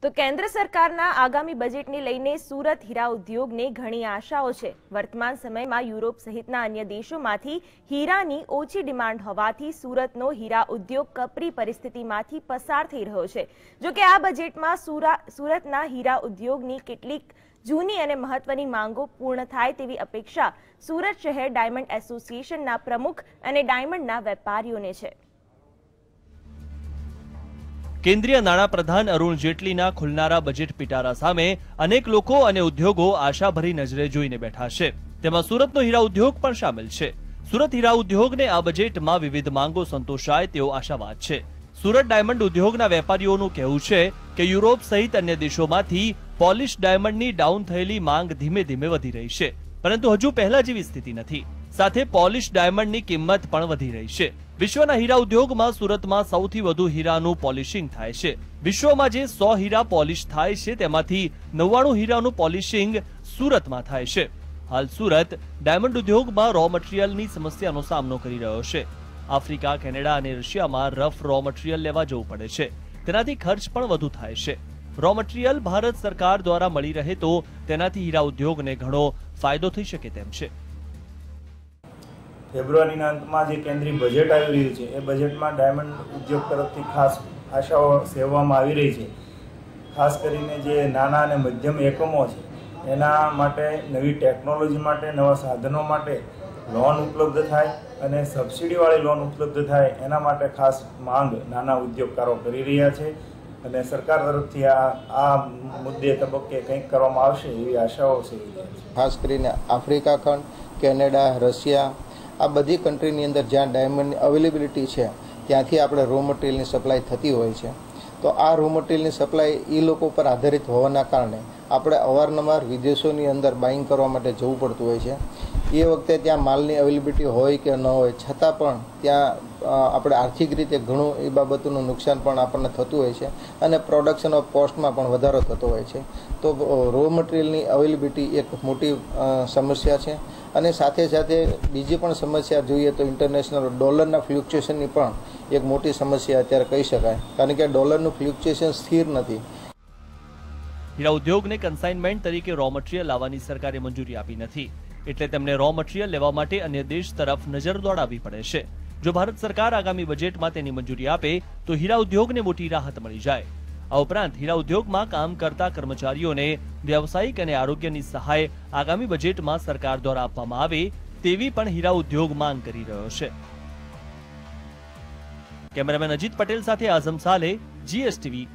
તો કેન્દ્ર સરકારના આગામી બજેટને લઈને સુરત હીરા ઉદ્યોગને ઘણી આશાઓ છે। વર્તમાન સમયમાં યુરોપ સહિતના અન્ય દેશોમાંથી હીરાની ઓછી ડિમાન્ડ હોવાથી સુરતનો હીરા ઉદ્યોગ કપરી પરિસ્થિતિમાંથી પસાર થઈ રહ્યો છે। જો કે આ બજેટમાં સુરતના હીરા ઉદ્યોગની કેટલીક જૂની અને મહત્વની માંગો પૂર્ણ થાય તેવી અપેક્ષા સુરત શહેર ડાયમંડ એસોસિએશનના પ્રમુખ અને ડાયમંડના વેપારીઓને છે। કેન્દ્રીય નાણાપ્રધાન અરુણ જેટલીના ખુલનારા બજેટ પિટારા સામે અનેક લોકો અને ઉદ્યોગો આશાભરી નજરે જોઈને બેઠા છે। તેમાં સુરતનો હીરા ઉદ્યોગ પણ સામેલ છે। સુરત હીરા ઉદ્યોગને આ બજેટમાં વિવિધ માંગો સંતોષાય તેવો આશાવાદ છે। સુરત ડાયમંડ ઉદ્યોગના વેપારીઓનું કહેવું છે કે યુરોપ સહિત અન્ય દેશોમાંથી પોલિશ ડાયમંડની ડાઉન થયેલી માંગ ધીમે ધીમે વધી રહી છે, પરંતુ હજુ પહેલા જેવી સ્થિતિ નથી। સાથે પોલિશ ડાયમંડની કિંમત પણ વધી રહી છે। વિશ્વના હીરા ઉદ્યોગમાં સુરતમાં સૌથી વધુ હીરાનું પોલિશિંગ થાય છે। વિશ્વમાં જે 100 હીરા પોલિશ થાય છે તેમાંથી 99 હીરાનું પોલિશિંગ સુરતમાં થાય છે। હાલ સુરત ડાયમંડ ઉદ્યોગમાં રો મટીરીયલની સમસ્યાનો સામનો કરી રહ્યો છે। આફ્રિકા, કેનેડા અને રશિયામાં રફ રો મટીરીયલ લેવા જવું પડે છે। તેનાથી ખર્ચ પણ વધુ થાય છે। રો મટીરીયલ ભારત સરકાર દ્વારા મળી રહે તો તેનાથી હીરા ઉદ્યોગને ઘણો ફાયદો થઈ શકે તેમ છે। ફેબ્રુઆરીના અંતમાં જે કેન્દ્રીય બજેટ આવી રહ્યું છે એ બજેટમાં ડાયમંડ ઉદ્યોગ તરફથી ખાસ આશાઓ સેવવામાં આવી રહી છે। ખાસ કરીને જે નાના અને મધ્યમ એકમો છે એના માટે નવી ટેકનોલોજી માટે, નવા સાધનો માટે લોન ઉપલબ્ધ થાય અને સબસિડીવાળી લોન ઉપલબ્ધ થાય એના માટે ખાસ માંગ નાના ઉદ્યોગકારો કરી રહ્યા છે અને સરકાર તરફથી આ મુદ્દે તબક્કે કંઈક કરવામાં આવશે એવી આશાઓ સેવી રહ્યા છે। ખાસ કરીને આફ્રિકા ખંડ, કેનેડા, રશિયા આ બધી કન્ટ્રીની અંદર જ્યાં ડાયમંડની અવેલેબિલિટી છે ત્યાંથી આપણે રો મટીરિયલની સપ્લાય થતી હોય છે। તો આ રો મટીરિયલની સપ્લાય એ લોકો પર આધારિત હોવાના કારણે આપણે અવારનવાર વિદેશોની અંદર બાઇંગ કરવા માટે જવું પડતું હોય છે। એ વખતે ત્યાં માલની અવેલેબિલિટી હોય કે ન હોય છતાં પણ ત્યાં આપણે આર્થિક રીતે ઘણું એ બાબતોનું નુકસાન પણ આપણને થતું હોય છે અને પ્રોડક્શન ઓફ કોસ્ટમાં પણ વધારો થતો હોય છે। તો રો મટીરિયલની અવેલેબિલિટી એક મોટી સમસ્યા છે અને સાથે સાથે બીજી પણ સમસ્યા જોઈએ તો ઇન્ટરનેશનલ ડોલરના ફ્લ્યુક્ચ્યુએશનની પણ એક મોટી સમસ્યા અત્યારે કહી શકાય, કારણ કે ડોલરનું ફ્લ્યુક્ચ્યુએશન સ્થિર નથી। હીરા ઉદ્યોગને કન્સાઇનમેન્ટ તરીકે રો મટીરીયલ લાવવાની સરકારે મંજૂરી આપી નથી, એટલે તેમને રો મટીરીયલ લેવા માટે અન્ય દેશ તરફ નજર દોડાવવી પડે છે। જો ભારત સરકાર આગામી બજેટમાં તેની મંજૂરી આપે તો હીરા ઉદ્યોગને મોટી રાહત મળી જાય। આ ઉપરાંત હીરા ઉદ્યોગમાં કામ કરતા કર્મચારીઓને વ્યવસાયિક અને આરોગ્યની સહાય આગામી બજેટમાં સરકાર દ્વારા આપવામાં આવે તેવી પણ હીરા ઉદ્યોગ માંગ કરી રહ્યો છે। કેમેરામેન અજીત પટેલ સાથે આઝમ સાલે, GSTV